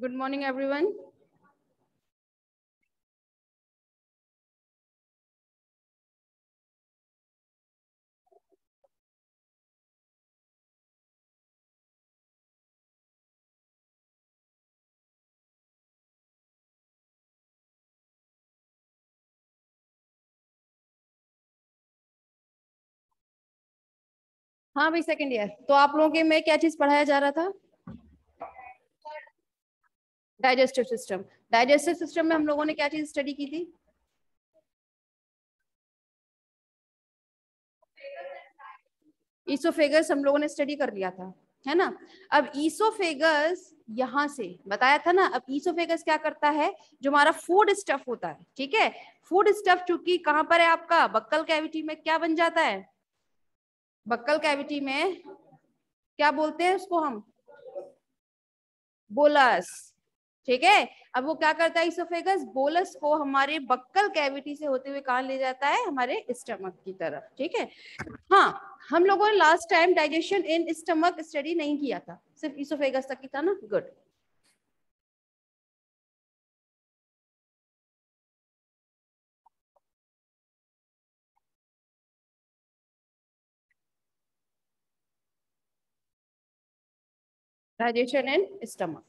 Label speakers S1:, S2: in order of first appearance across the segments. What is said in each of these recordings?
S1: Good morning everyone. हाँ भाई, second year. तो आप लोगों के में क्या चीज पढ़ाया जा रहा था? Digestive system. डाइजेस्टिव सिस्टम में हम लोगों ने क्या चीज स्टडी की थी? ईसोफेगस हम लोगों ने स्टडी कर लिया था, है ना। अब ईसोफेगस यहां से बताया था ना। अब ईसोफेगस क्या करता है? जो हमारा फूड स्टफ होता है, ठीक है। फूड स्टफ चूंकि कहां पर है आपका, बक्कल कैविटी में, क्या बन जाता है? बक्कल कैविटी में क्या बोलते हैं उसको हम? बोलस। ठीक है। अब वो क्या करता है, इसोफेगस बोलस को हमारे बक्कल कैविटी से होते हुए कहाँ ले जाता है? हमारे स्टमक की तरफ, ठीक है। हाँ, हम लोगों ने last time digestion in stomach study नहीं किया था, सिर्फ इसोफेगस तक ही था ना। गुड। Digestion in stomach.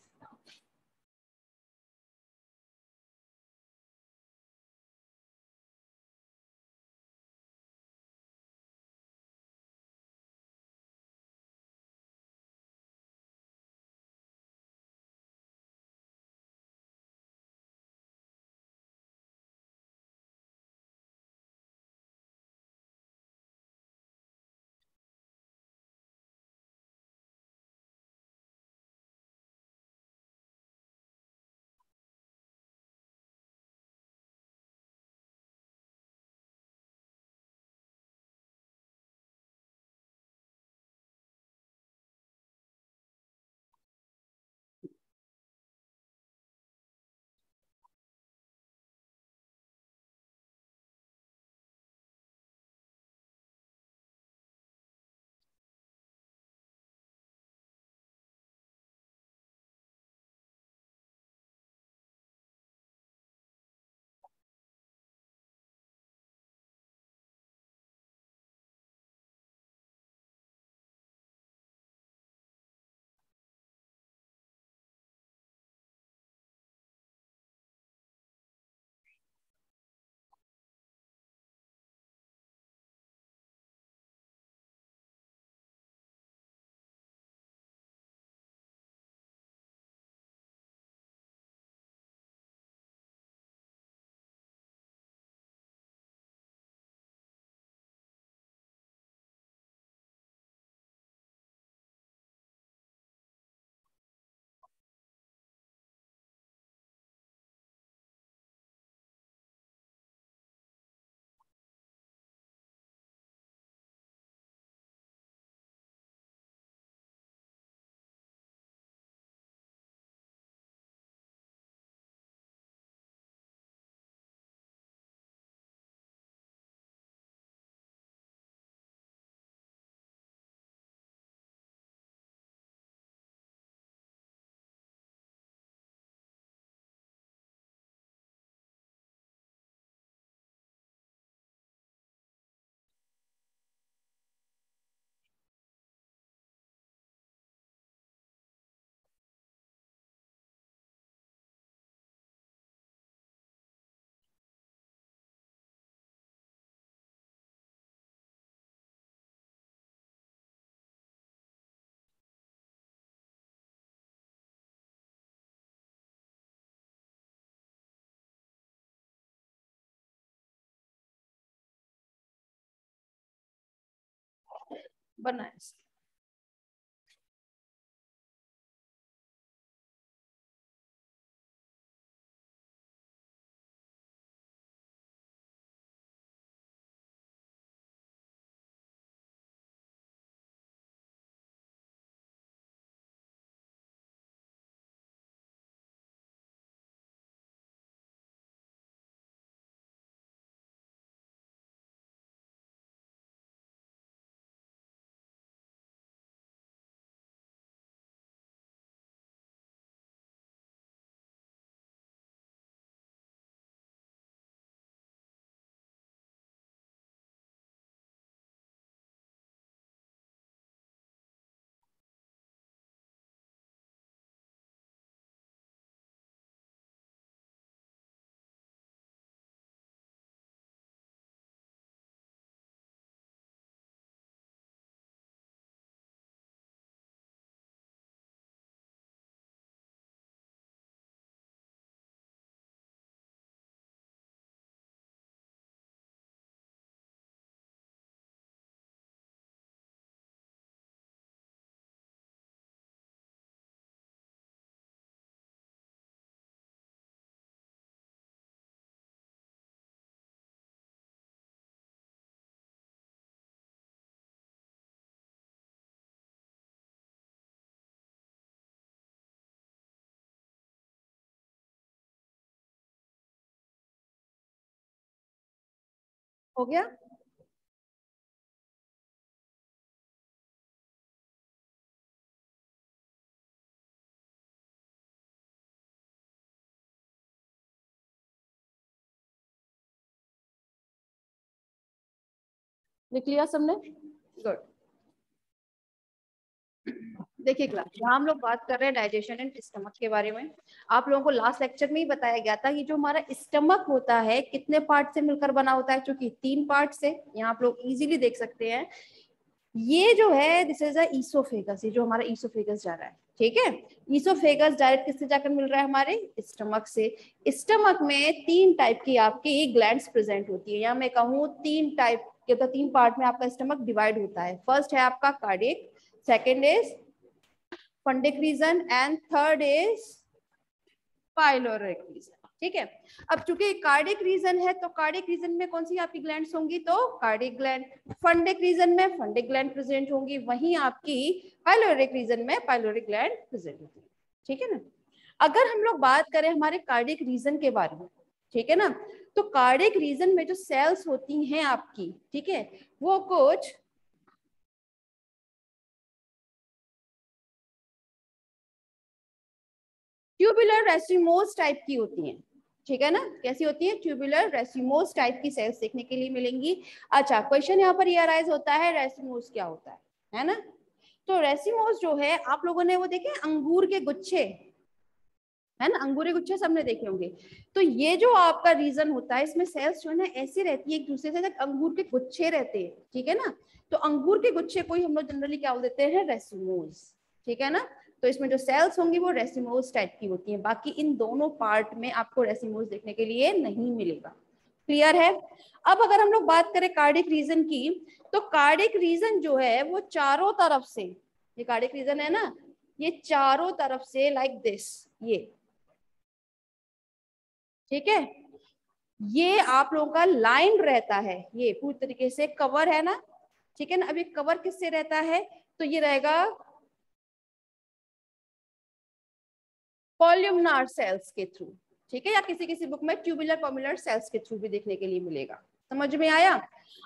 S1: बनाए। हो गया? लिख लिया सबने? गुड। देखिए क्लास, यहाँ हम लोग बात कर रहे हैं डाइजेशन एंड स्टमक के बारे में। आप लोगों को लास्ट लेक्चर में ही बताया गया था कि जो हमारा स्टमक होता है कितने पार्ट से मिलकर बना होता है, क्योंकि 3 पार्ट से। यहाँ आप लोग इजीली देख सकते हैं, ये जो है दिस इज अ ईसोफेगस, ये जो हमारा ईसोफेगस जा रहा है, ठीक है। ईसोफेगस डायरेक्ट किससे जाकर मिल रहा है? हमारे स्टमक से। स्टमक में 3 टाइप की आपकी ग्लैंड्स प्रेजेंट होती है, या मैं कहूँ 3 टाइप के, तो 3 पार्ट में आपका स्टमक डिवाइड होता है। फर्स्ट है आपका cardiac, second is fundic region and third is pyloric region, ठीक है। अब चूंकि कार्डिक रीजन है तो कार्डिक रीजन में कौन सी आपकी ग्लैंड्स होंगी? तो कार्डिक ग्लैंड। फंडिक रीजन में फंडिक ग्लैंड प्रेजेंट होंगी, वहीं आपकी पाइलोरिक रीजन में पाइलोरिक ग्लैंड प्रेजेंट होगी, ठीक है ना। अगर हम लोग बात करें हमारे कार्डिक रीजन के बारे में, ठीक है ना, तो कार्डिक रीजन में जो सेल्स होती हैं आपकी, ठीक है, वो कुछ ट्यूबुलर रेसिमोस टाइप की होती हैं, ठीक है ना। कैसी होती है? ट्यूबुलर रेसिमोस टाइप की सेल्स देखने के लिए मिलेंगी। अच्छा, क्वेश्चन यहाँ पर ये अराइज होता है, रेसिमोस क्या होता है ना। तो रेसिमोस जो है, आप लोगों ने वो देखे अंगूर के गुच्छे, है ना, अंगूर के गुच्छे सबने देखे होंगे। तो ये जो आपका रीजन होता है, इसमें सेल्स जो है ना ऐसे रहती है एक दूसरे से, अंगूर के गुच्छे रहते हैं, ठीक है ना। तो अंगूर के गुच्छे को ही हम लोग जनरली क्या बोल देते हैं? रेसिमोस, ठीक है ना। तो इसमें जो सेल्स होंगी वो रेसिमोस टाइप की होती हैं, बाकी इन दोनों पार्ट में आपको रेसिमोस देखने के लिए नहीं मिलेगा। क्लियर है? अब अगर हम लोग बात करें कार्डिक रीजन की, तो कार्डिक रीजन जो है वो चारों तरफ से, ये कार्डिक रीजन है ना, ये चारों तरफ से लाइक दिस, ये, ठीक है, ये आप लोगों का लाइन रहता है, ये पूरी तरीके से कवर है ना, ठीक है ना। अब ये कवर किससे रहता है? तो ये रहेगा कॉल्यूमनार सेल्स के थ्रू, ठीक है, या किसी किसी बुक में ट्यूबुलर कॉम्युलर सेल्स के थ्रू भी देखने के लिए मिलेगा। समझ में आया?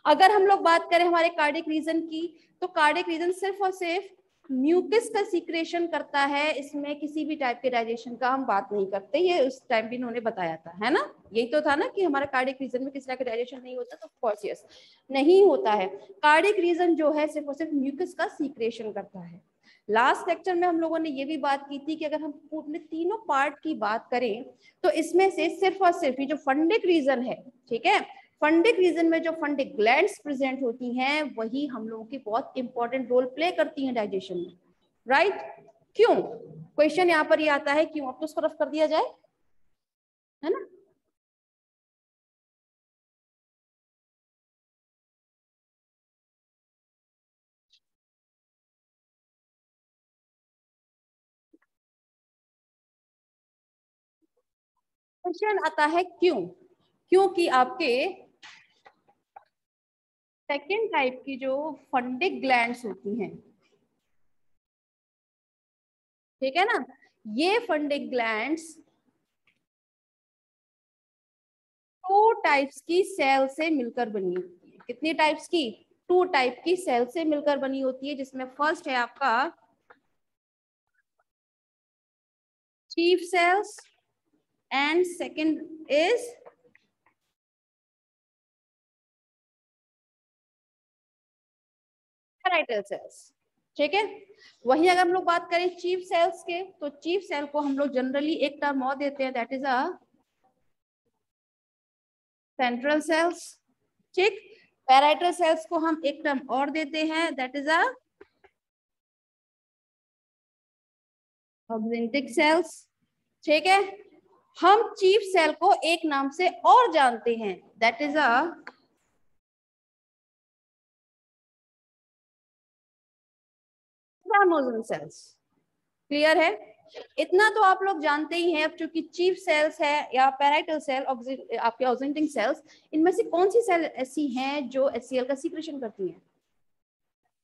S1: अगर हम लोग बात करें हमारे कार्डिक रीजन की, तो कार्डिक रीजन सिर्फ और सिर्फ म्यूकस का सीक्रेशन करता है, इसमें किसी भी टाइप के डाइजेशन का हम बात नहीं करते, ये उस टाइम भी इन्होंने बताया था, है ना। यही तो था ना कि हमारा कार्डिक रीजन में किसी तरह का डाइजेशन नहीं होता, तो ऑफ कोर्स यस नहीं होता है। कार्डिक रीजन जो है सिर्फ और सिर्फ म्यूकस का सीक्रेशन करता है। लास्ट लेक्चर में हम लोगों ने ये भी बात की थी कि अगर हम पूरे तीनों पार्ट की बात करें, तो इसमें से सिर्फ और सिर्फ ये जो फंडिक रीजन है, ठीक है, फंडिक रीजन में जो फंडिक ग्लैंड्स प्रेजेंट होती हैं, वही हम लोगों की बहुत इंपॉर्टेंट रोल प्ले करती हैं डाइजेशन में, राइट। क्यों? क्वेश्चन यहाँ पर ये आता है, क्यों? अब तो उसको रफ कर दिया जाए, है ना। क्वेश्चन आता है क्यों? क्योंकि आपके सेकेंड टाइप की जो फंडिक ग्लैंड्स होती हैं, ठीक है ना, ये फंडिक ग्लैंड्स 2 टाइप्स की सेल से मिलकर बनी होती है। कितनी टाइप्स की? 2 टाइप की सेल से मिलकर बनी होती है, जिसमें फर्स्ट है आपका chief cells and second is parietal cells, ठीक है। वही अगर हम लोग बात करें चीफ सेल्स के, तो चीफ सेल को हम लोग जनरली एक टर्म और देते हैं, that is a central cells, ठीक। पैराइटल सेल्स को हम एक टर्म और देते हैं, that is a oxyntic cells, ठीक है। हम चीफ सेल को एक नाम से और जानते हैं, दैट इज अ रामोजन सेल्स। क्लियर है? इतना तो आप लोग जानते ही हैं। अब चूंकि चीफ सेल्स है या पैराइटल सेल, आपके ऑक्जेंटिंग सेल्स, इनमें से कौन सी सेल ऐसी हैं जो एचसीएल का सीक्रेशन करती हैं?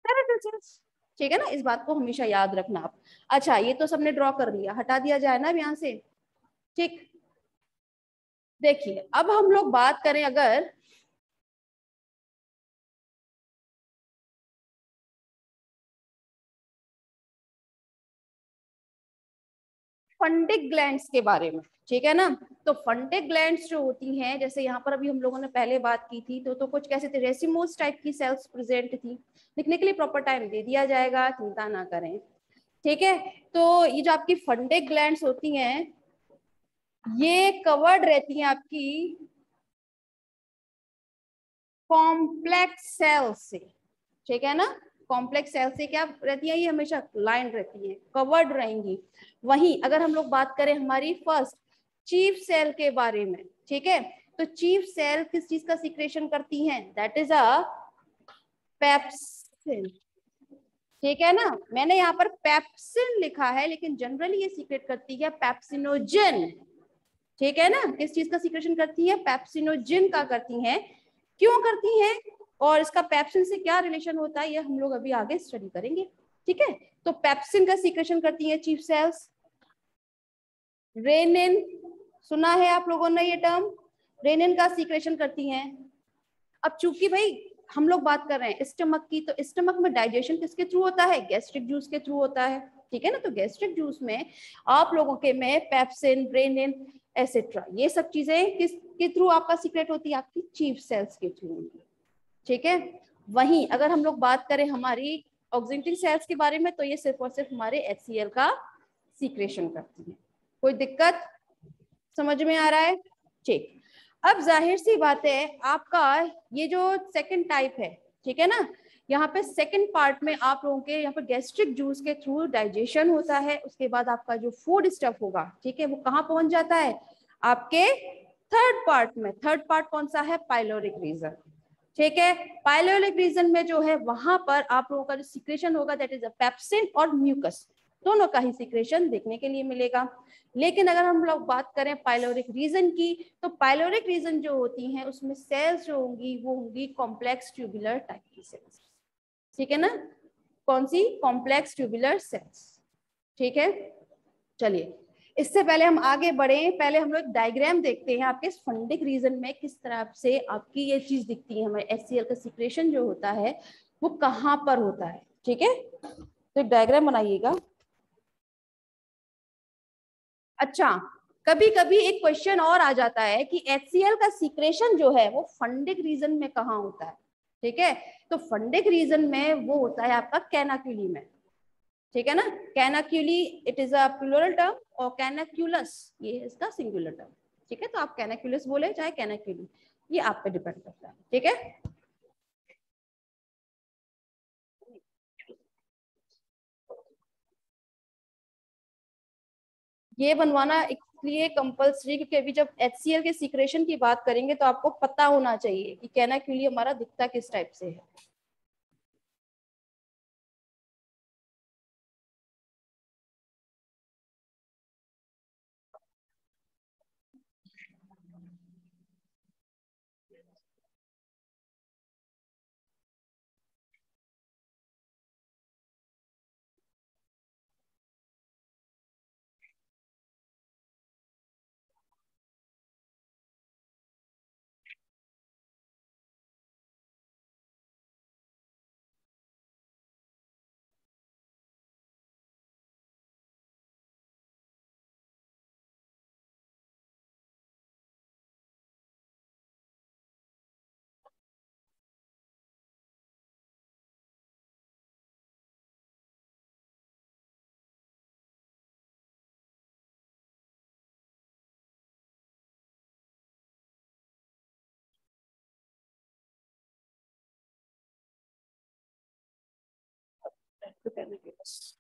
S1: पैराइटल सेल्स, ठीक है ना, इस बात को हमेशा याद रखना आप। अच्छा, ये तो सबने ड्रॉ कर लिया, हटा दिया जाए ना अब यहाँ से, ठीक। देखिए अब हम लोग बात करें, अगर फंडिक ग्लैंड्स के बारे में, ठीक है ना। तो फंडिक ग्लैंड्स जो होती हैं, जैसे यहाँ पर अभी हम लोगों ने पहले बात की थी, तो कुछ कैसे थे, रेसिमोस टाइप की सेल्स प्रेजेंट थी। लिखने के लिए प्रॉपर टाइम दे दिया जाएगा, चिंता ना करें, ठीक है। तो ये जो आपकी फंडिक ग्लैंड्स होती हैं, ये कवर्ड रहती हैं आपकी कॉम्प्लेक्स सेल से, ठीक है ना। कॉम्प्लेक्स सेल से क्या रहती है, ये हमेशा लाइन रहती है, कवर्ड रहेंगी। वहीं अगर हम लोग बात करें हमारी फर्स्ट चीफ सेल के बारे में, ठीक है, तो चीफ सेल किस चीज का सीक्रेशन करती हैं, दैट इज अ पेप्सिन, ठीक है ना। मैंने यहाँ पर पेप्सिन लिखा है, लेकिन जनरली ये सीक्रेट करती है पेप्सिनोजन, ठीक है ना। किस चीज का सीक्रेशन करती है, पेप्सिनोजिन का करती हैं। क्यों करती हैं और इसका पेप्सिन से क्या रिलेशन होता है, ये हम लोग अभी आगे स्टडी करेंगे, ठीक है। तो पेप्सिन का सीक्रेशन करती है चीफ सेल्स। रेनिन, सुना है आप लोगों ने ये टर्म, रेनिन का सीक्रेशन करती हैं। अब चूंकि भाई हम लोग बात कर रहे हैं स्टमक की, तो स्टमक में डाइजेशन किसके थ्रू होता है, गैस्ट्रिक जूस के थ्रू होता है, ठीक है ना। तो गैस्ट्रिक जूस में आप लोगों के में पेप्सिन, ब्रेनिन एसेट्रा, ये सब चीजें किसके थ्रू आपका सीक्रेट होती है, आपकी चीफ सेल्स के थ्रू होती है, ठीक है। वहीं अगर हम लोग बात करें हमारी ऑक्सिनेटिंग सेल्स के बारे में, तो ये सिर्फ और सिर्फ हमारे HCl का सीक्रेशन करती है। कोई दिक्कत समझ में आ रहा है, ठीक। अब जाहिर सी बात है, आपका ये जो सेकंड टाइप है, ठीक है ना, यहाँ पे सेकंड पार्ट में आप लोगों के यहाँ पे गैस्ट्रिक जूस के थ्रू डाइजेशन होता है। उसके बाद आपका जो फूड स्टफ होगा, ठीक है, वो कहाँ पहुंच जाता है, आपके थर्ड पार्ट में। थर्ड पार्ट कौन सा है, पाइलोरिक रीजन, ठीक है। पाइलोरिक रीजन में जो है वहां पर आप लोगों का जो सिक्रेशन होगा, दैट इज अ पेप्सिन और म्यूकस, दोनों का ही सिक्रेशन देखने के लिए मिलेगा। लेकिन अगर हम लोग बात करें पाइलोरिक रीजन की, तो पाइलोरिक रीजन जो होती हैं उसमें सेल्स जो होंगी वो होंगी कॉम्प्लेक्स ट्यूबुलर टाइप की सेल्स, ठीक है ना। कौन सी, कॉम्प्लेक्स ट्यूबुलर सेल्स, ठीक है। चलिए, इससे पहले हम आगे बढ़े, पहले हम लोग डायग्राम देखते हैं आपके फंडिक रीजन में किस तरह से आपकी ये चीज दिखती है, हमारे HCl का सिक्रेशन जो होता है वो कहाँ पर होता है, ठीक है। तो एक डायग्राम बनाइएगा। अच्छा, कभी कभी एक क्वेश्चन और आ जाता है कि HCl का सीक्रेशन जो है वो फंडिक रीजन में कहाँ होता है, ठीक है। तो फंडिक रीजन में वो होता है आपका कैनाक्यूली में, ठीक है ना। Canaliculi it is a plural term, और कैनाक्यूलस ये है इसका सिंगुलर टर्म, ठीक है। तो आप कैनाक्यूलस बोले चाहे कैनाक्यूली, ये आप पे डिपेंड करता है, ठीक है। ये बनवाना इसलिए कंपल्सरी क्योंकि अभी जब HCl के सीक्रेशन की बात करेंगे तो आपको पता होना चाहिए कि कैनाक्यूली हमारा दिखता किस टाइप से है। तो कैनाक्यूलस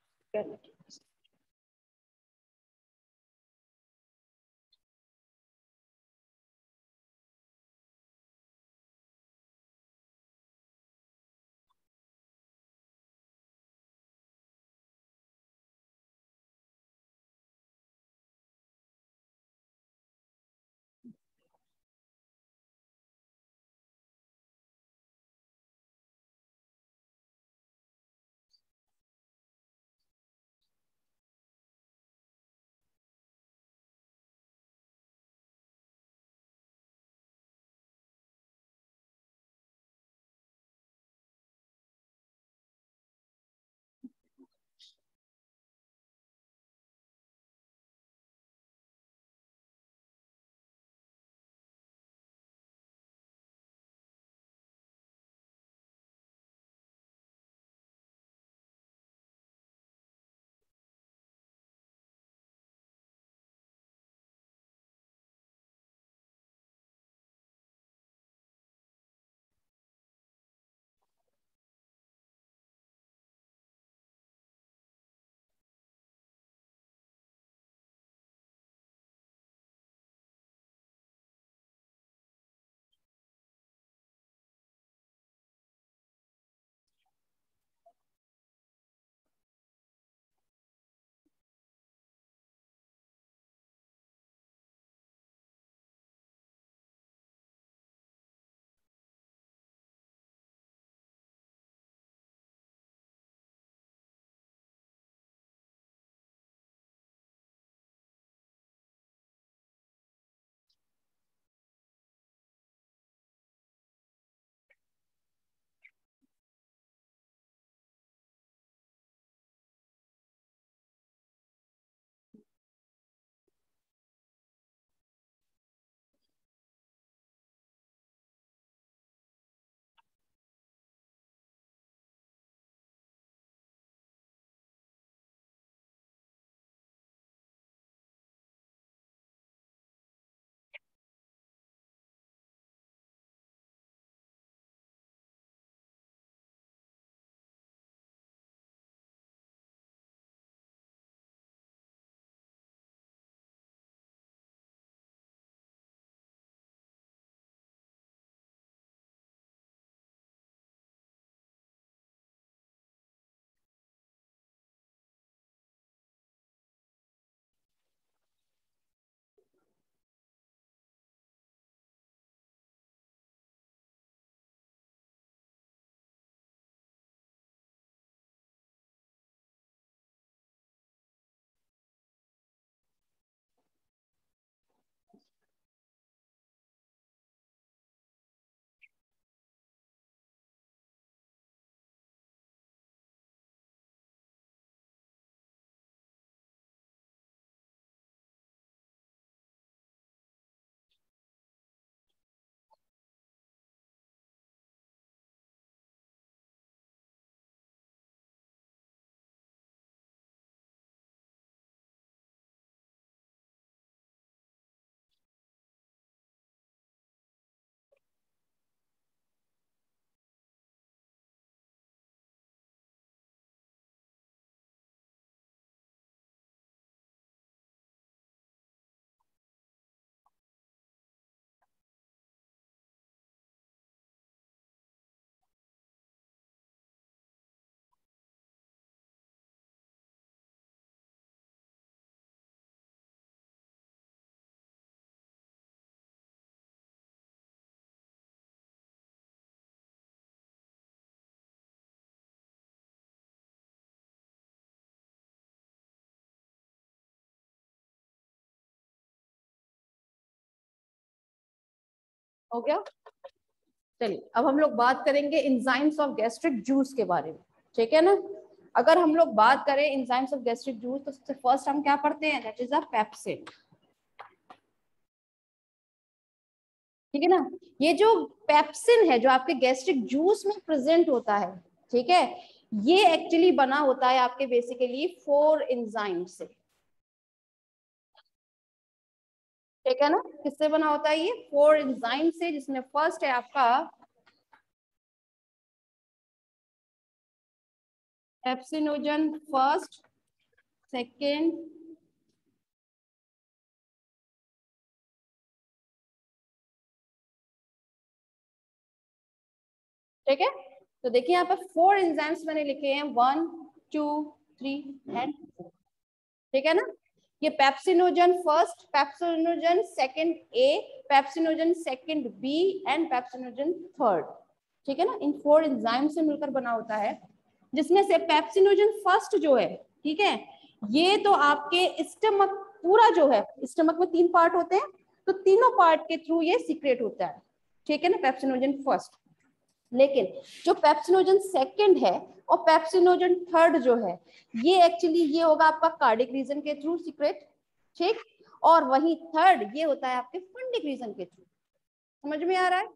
S1: हो गया। चलिए अब हम लोग बात करेंगे एंजाइम्स ऑफ गैस्ट्रिक जूस के बारे में, ठीक है ना। अगर हम लोग बात करें एंजाइम्स ऑफ गैस्ट्रिक जूस तो सबसे फर्स्ट हम क्या पढ़ते हैं, दैट इज अ पेप्सिन, ठीक है ना। ये जो पेप्सिन है जो आपके गैस्ट्रिक जूस में प्रेजेंट होता है, ठीक है, ये एक्चुअली बना होता है आपके बेसिकली 4 एंजाइम से, ठीक है ना। किससे बना होता है ये, 4 एंजाइम से, जिसमें फर्स्ट है आपका पेप्सिनोजन फर्स्ट, सेकेंड, ठीक है। तो देखिए यहाँ पर 4 एंजाइम्स मैंने लिखे हैं, 1 2 3 एंड 4, ठीक है ना। ये pepsinogen first, pepsinogen second A, pepsinogen second B and pepsinogen third, ठीक है ना। इन 4 एंजाइम से मिलकर बना होता है, जिसमें से पेप्सिनोजन फर्स्ट जो है, ठीक है, ये तो आपके स्टमक पूरा जो है, स्टमक में 3 पार्ट होते हैं, तो तीनों पार्ट के थ्रू ये सीक्रेट होता है, ठीक है ना, पेप्सिनोजन फर्स्ट। लेकिन जो पेप्सिनोजन सेकंड है और पेप्सिनोजन थर्ड जो है, ये एक्चुअली ये होगा आपका कार्डिक रीजन के थ्रू सीक्रेट, ठीक। और वही थर्ड ये होता है आपके फंडिक रीजन के थ्रू। समझ में आ रहा है,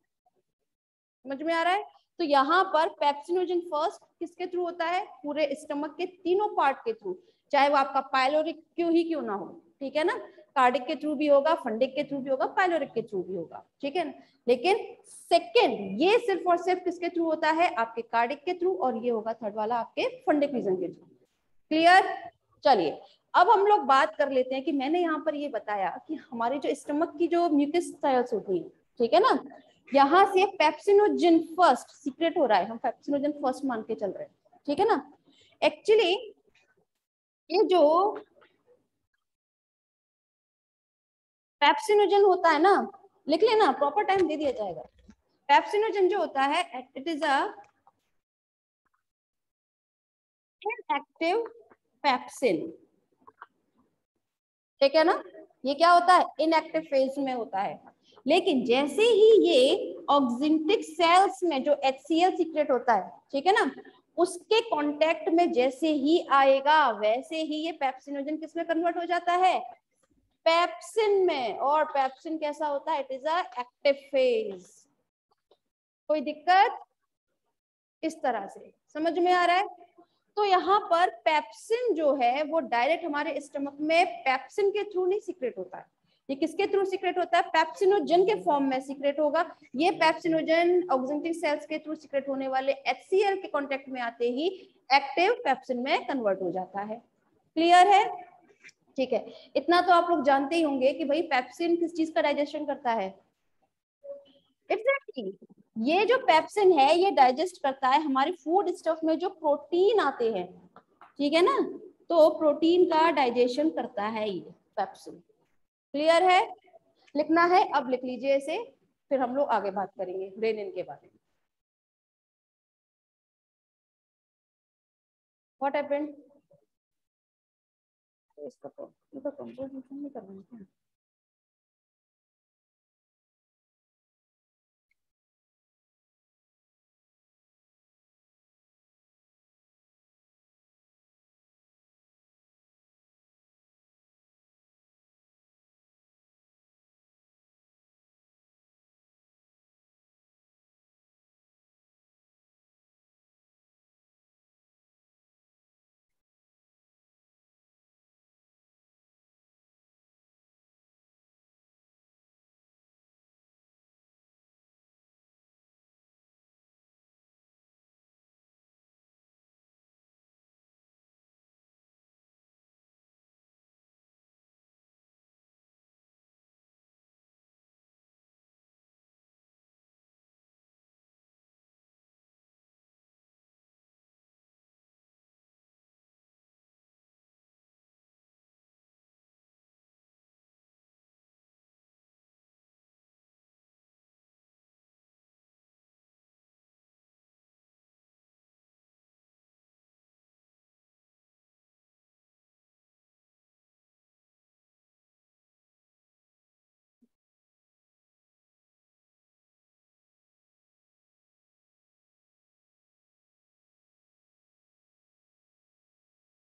S1: समझ में आ रहा है। तो यहाँ पर पेप्सिनोजन फर्स्ट किसके थ्रू होता है, पूरे स्टमक के तीनों पार्ट के थ्रू, चाहे वो आपका पाइलोरिक क्यों ना हो, ठीक है ना। कार्डिक के थ्रू भी होगा, फंडिक के थ्रू भी होगा, पाइलोरिक के थ्रू भी होगा, ठीक है ना। लेकिन सेकेंड ये सिर्फ और सिर्फ किसके थ्रू होता है, आपके कार्डिक के थ्रू, और ये होगा थर्ड वाला आपके फंडिक रीजन के थ्रू। क्लियर। चलिए अब हम लोग बात कर लेते हैं कि मैंने यहाँ पर ये बताया कि हमारी जो स्टमक की जो म्यूकस सेल्स होती है, ठीक है ना, यहाँ से पेप्सिनोजन फर्स्ट सीक्रेट हो रहा है, हम पेप्सिनोजन फर्स्ट मान के चल रहे हैं, ठीक है ना। एक्चुअली ये जो पेप्सिनोजन होता है ना, लिख लेना, प्रॉपर टाइम दे दिया जाएगा। पेप्सिनोजन जो होता है it is a inactive pepsin, ठीक है ना। ये क्या होता है, इनएक्टिव फेज में होता है। लेकिन जैसे ही ये ऑक्सिंटिक सेल्स में जो HCl सीक्रेट होता है, ठीक है ना, उसके कांटेक्ट में जैसे ही आएगा वैसे ही ये पेप्सिनोजन किस में कन्वर्ट हो जाता है, पेप्सिन में। और पेप्सिन कैसा होता है, it is a active phase. कोई दिक्कत, इस तरह से समझ में आ रहा है। तो यहाँ पर पेप्सिन जो है वो डायरेक्ट हमारे स्टमक में पेप्सिन के थ्रू नहीं सीक्रेट होता है, ये किसके थ्रू सीक्रेट होता है, पेप्सिनोजन के फॉर्म में सीक्रेट होगा। ये पेप्सिनोजन ऑक्सिंटिक सेल्स के थ्रू सीक्रेट होने वाले HCl के कांटेक्ट में आते ही एक्टिव पेप्सिन में कन्वर्ट हो जाता है। क्लियर है, ठीक है। इतना तो आप लोग जानते ही होंगे कि भाई पेप्सिन किस चीज का डाइजेशन करता है, एग्जैक्टली ये जो पेप्सिन है ये डाइजेस्ट करता है हमारे फूड स्टफ में जो प्रोटीन आते हैं, ठीक है ना। तो प्रोटीन का डाइजेशन करता है ये पेप्सिन। क्लियर है, लिखना है, अब लिख लीजिए इसे, फिर हम लोग आगे बात करेंगे रेनिन के बारे में। व्हाट हैपेंड, इसका तो कंपोजिशन नहीं करना है।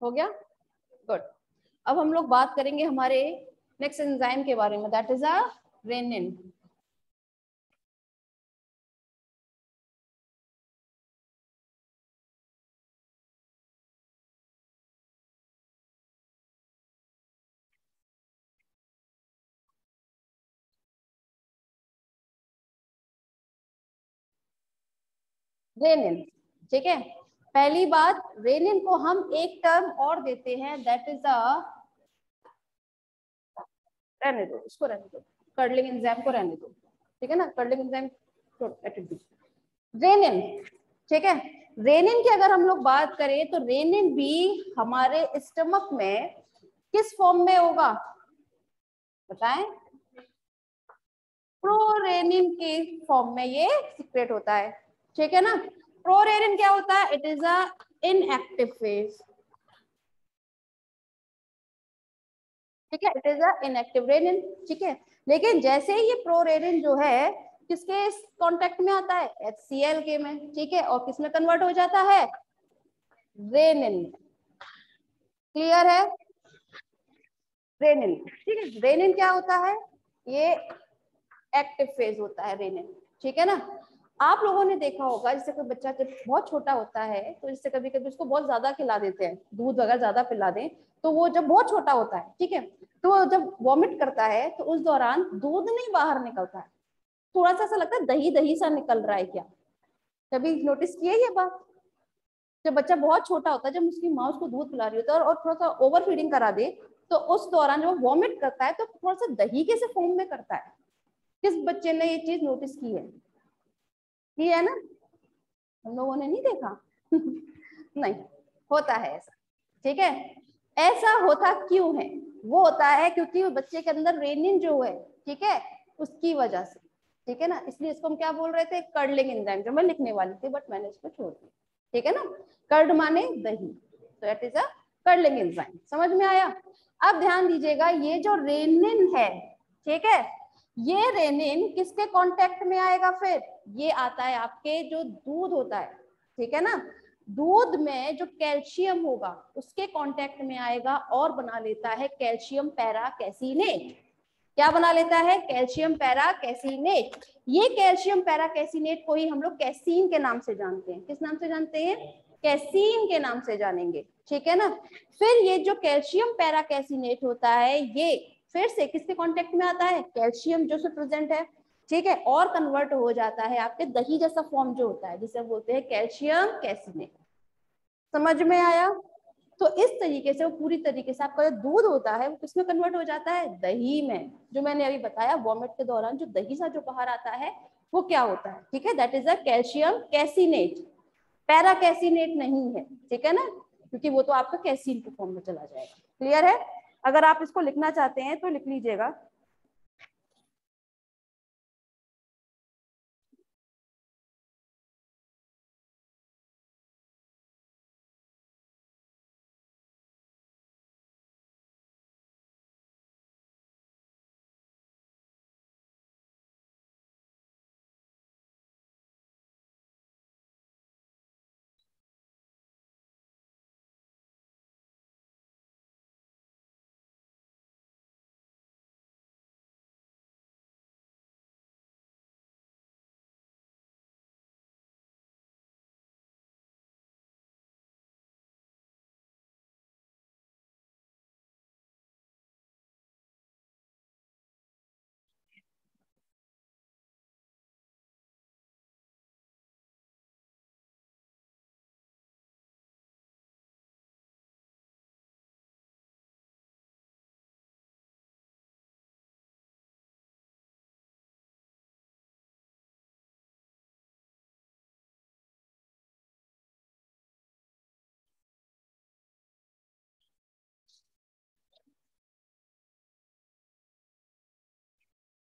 S1: हो गया, गुड। अब हम लोग बात करेंगे हमारे नेक्स्ट एंजाइम के बारे में, that is a rennin. Rennin, ठीक है। पहली बात, रेनिन को हम एक टर्म और देते हैं, दैट इज अ, रहने दो इसको, रहने दो, कर्लिंग एंजाइम को रहने दो, ठीक है ना, कर्लिंग एंजाइम रेनिन, ठीक है। रेनिन की अगर हम लोग बात करें तो रेनिन भी हमारे स्टमक में किस फॉर्म में होगा बताएं? प्रोरेनिन के फॉर्म में ये सीक्रेट होता है, ठीक है ना। प्रोरेनिन क्या होता है? It is a inactive phase, ठीक है, it is a inactive rennin, ठीक है। लेकिन जैसे ही ये प्रोरेनिन जो है किसके कांटेक्ट में आता है? HCl के में, ठीक है, और किसमें कन्वर्ट हो जाता है? रेनिन। क्लियर है? रेनिन, ठीक है। रेनिन क्या होता है? ये एक्टिव फेज होता है रेनिन, ठीक है ना। आप लोगों ने देखा होगा जैसे कोई बच्चा जब बहुत छोटा होता है तो इससे कभी कभी उसको बहुत ज्यादा खिला देते हैं, दूध वगैरह ज्यादा पिला दें, तो वो जब बहुत छोटा होता है, ठीक है, तो वो जब वॉमिट करता है तो उस दौरान दूध नहीं बाहर निकलता है, थोड़ा सा ऐसा लगता है दही दही सा निकल रहा है क्या? कभी नोटिस किया ये बात? जब बच्चा बहुत छोटा होता है, जब उसकी माँ उसको दूध पिला रही होती है और थोड़ा सा ओवर फीडिंग करा दे, तो उस दौरान जब वो वॉमिट करता है तो थोड़ा सा दही के से फॉर्म में करता है। किस बच्चे ने ये चीज नोटिस की है ना? हम लोगों ने नहीं देखा? नहीं, होता है ऐसा, ठीक है। ऐसा होता क्यों है? वो होता है क्योंकि बच्चे के अंदर रेनिन जो है, ठीक है, उसकी वजह से, ठीक है ना। इसलिए इसको हम क्या बोल रहे थे? कर्डलिंग एंजाइम, जो मैं लिखने वाली थी बट मैंने इसको छोड़ दिया, ठीक है ना। कर्ड माने दही, तो it is a curdling enzyme, समझ में आया? अब ध्यान दीजिएगा, ये जो रेनिन है, ठीक है, ये रेनिन किसके कांटेक्ट में आएगा फिर? ये आता है आपके जो दूध होता है, ठीक है ना, दूध में जो कैल्शियम होगा उसके कांटेक्ट में आएगा और बना लेता है कैल्शियम पैरा कैसिनेट। क्या बना लेता है? Calcium para caseinate. ये कैल्शियम पैरा कैसिनेट को ही हम लोग कैसीन के नाम से जानते हैं। किस नाम से जानते हैं? कैसीन के नाम से जानेंगे, ठीक है ना। फिर ये जो कैल्शियम पैरा कैसिनेट होता है, ये फिर से किसके कांटेक्ट में आता है? कैल्शियम जो से प्रेजेंट है, ठीक है, और कन्वर्ट हो जाता है आपके दही जैसा फॉर्म जो होता है, जिसे बोलते हैं कैल्शियम कैसिनेट। समझ में आया? तो इस तरीके से वो पूरी तरीके से आपका जो दूध होता है वो किसमें कन्वर्ट हो जाता है? दही में। जो मैंने अभी बताया, वॉमिट के दौरान जो दही सा जो बाहर आता है वो क्या होता है? ठीक है, that is a calcium caseinate, para caseinate नहीं है, ठीक है ना, क्योंकि वो तो आपका कैसीन के फॉर्म में चला जाएगा। क्लियर है? अगर आप इसको लिखना चाहते हैं तो लिख लीजिएगा।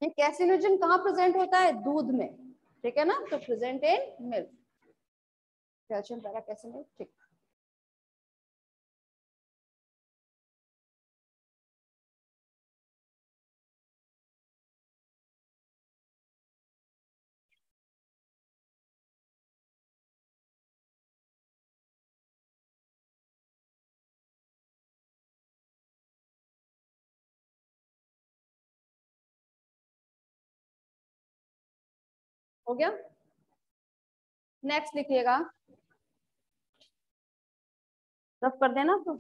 S1: ये कैसिनोजन कहाँ प्रेजेंट होता है? दूध में, ठीक है ना, तो present in milk, calcium para caseinate, ठीक। हो गया। नेक्स्ट लिखिएगा, रफ कर देना तो।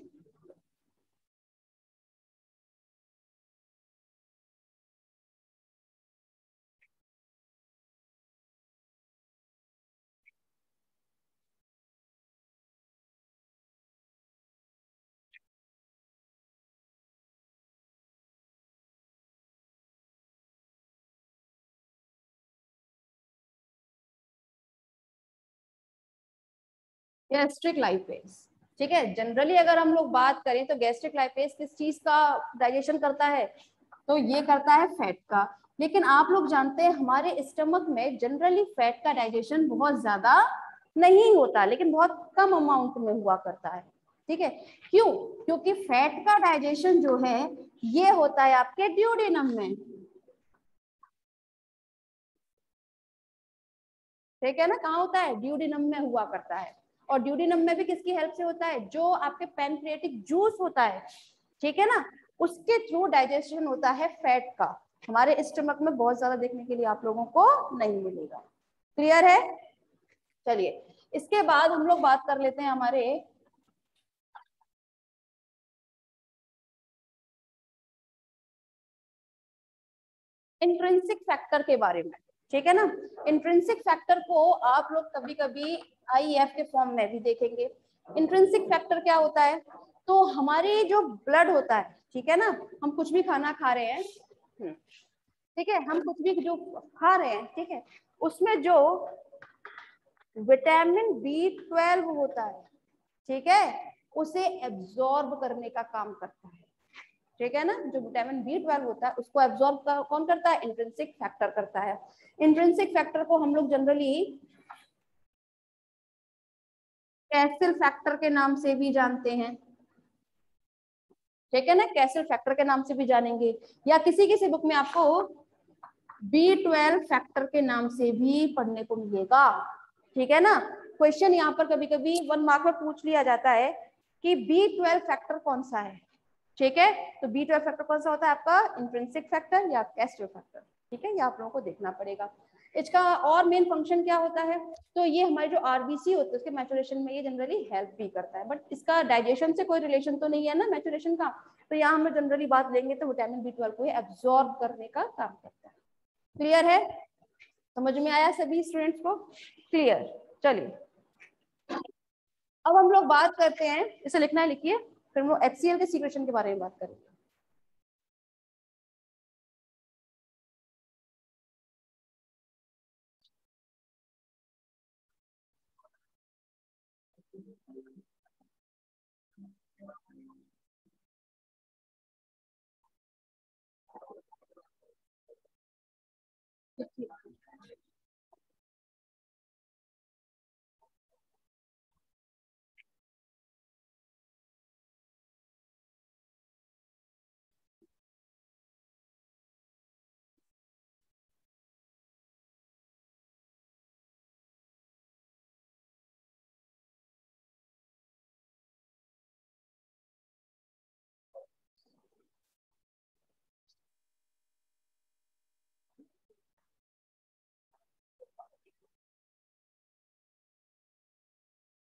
S1: गैस्ट्रिक लाइपेज, ठीक है। जनरली अगर हम लोग बात करें तो गैस्ट्रिक लाइपेज किस चीज का डाइजेशन करता है, तो ये करता है फैट का। लेकिन आप लोग जानते हैं हमारे स्टमक में जनरली फैट का डाइजेशन बहुत ज्यादा नहीं होता, लेकिन बहुत कम अमाउंट में हुआ करता है, ठीक है। क्यों? क्योंकि फैट का डाइजेशन जो है ये होता है आपके ड्यूडेनम में, ठीक है ना। कहाँ होता है? ड्यूडेनम में हुआ करता है। और ड्यूडेनम में भी किसकी हेल्प से होता है? जो आपके पैनक्रियाटिक जूस होता है, ठीक है ना, उसके थ्रू डाइजेशन होता है फैट का। हमारे स्टमक में बहुत ज्यादा देखने के लिए आप लोगों को नहीं मिलेगा। क्लियर है? चलिए, इसके बाद हम लोग बात कर लेते हैं हमारे इंट्रिंसिक फैक्टर के बारे में, ठीक है ना। इंट्रिंसिक फैक्टर को आप लोग कभी कभी आईएफ के फॉर्म में भी देखेंगे। इंट्रिंसिक फैक्टर क्या होता है? तो हमारे जो ब्लड होता है, ठीक है ना, हम कुछ भी खाना खा रहे हैं, ठीक है, हम कुछ भी जो खा रहे हैं, ठीक है, उसमें जो विटामिन बी 12 होता है, ठीक है, उसे एब्जॉर्ब करने का काम करता है, ठीक है ना। जो विटामिन बी 12 होता है उसको एब्जॉर्ब कौन करता है? इंट्रिंसिक फैक्टर करता है। इंट्रिंसिक फैक्टर को हम लोग जनरली कैसल फैक्टर के नाम से भी जानते हैं, ठीक है ना, कैसल फैक्टर के नाम से भी जानेंगे, या किसी किसी बुक में आपको बी 12 फैक्टर के नाम से भी पढ़ने को मिलेगा, ठीक है ना। क्वेश्चन यहाँ पर कभी कभी 1 मार्क में पूछ लिया जाता है कि बी 12 फैक्टर कौन सा है, ठीक है। तो बी 12 फैक्टर कौन सा होता है आपका? इंट्रिंसिक फैक्टर या कैस्टल फैक्टर, ठीक है, ये आप लोगों को देखना पड़ेगा। इसका और मेन फंक्शन क्या होता है? तो ये हमारी जो आरबीसी होती है उसके मैचुरेशन में ये जनरली हेल्प भी करता है, बट इसका डाइजेशन से कोई रिलेशन तो नहीं है ना मैचुरेशन का। तो यहाँ हम जनरली बात लेंगे तो विटामिन बी 12 को एब्जॉर्ब करने का काम करता है। क्लियर है? समझ में आया सभी स्टूडेंट्स को? क्लियर। चलिए, अब हम लोग बात करते हैं, इसे लिखना है लिखिए, फिर हम लोग एचसीएल के सीक्रेशन के बारे में बात करेंगे।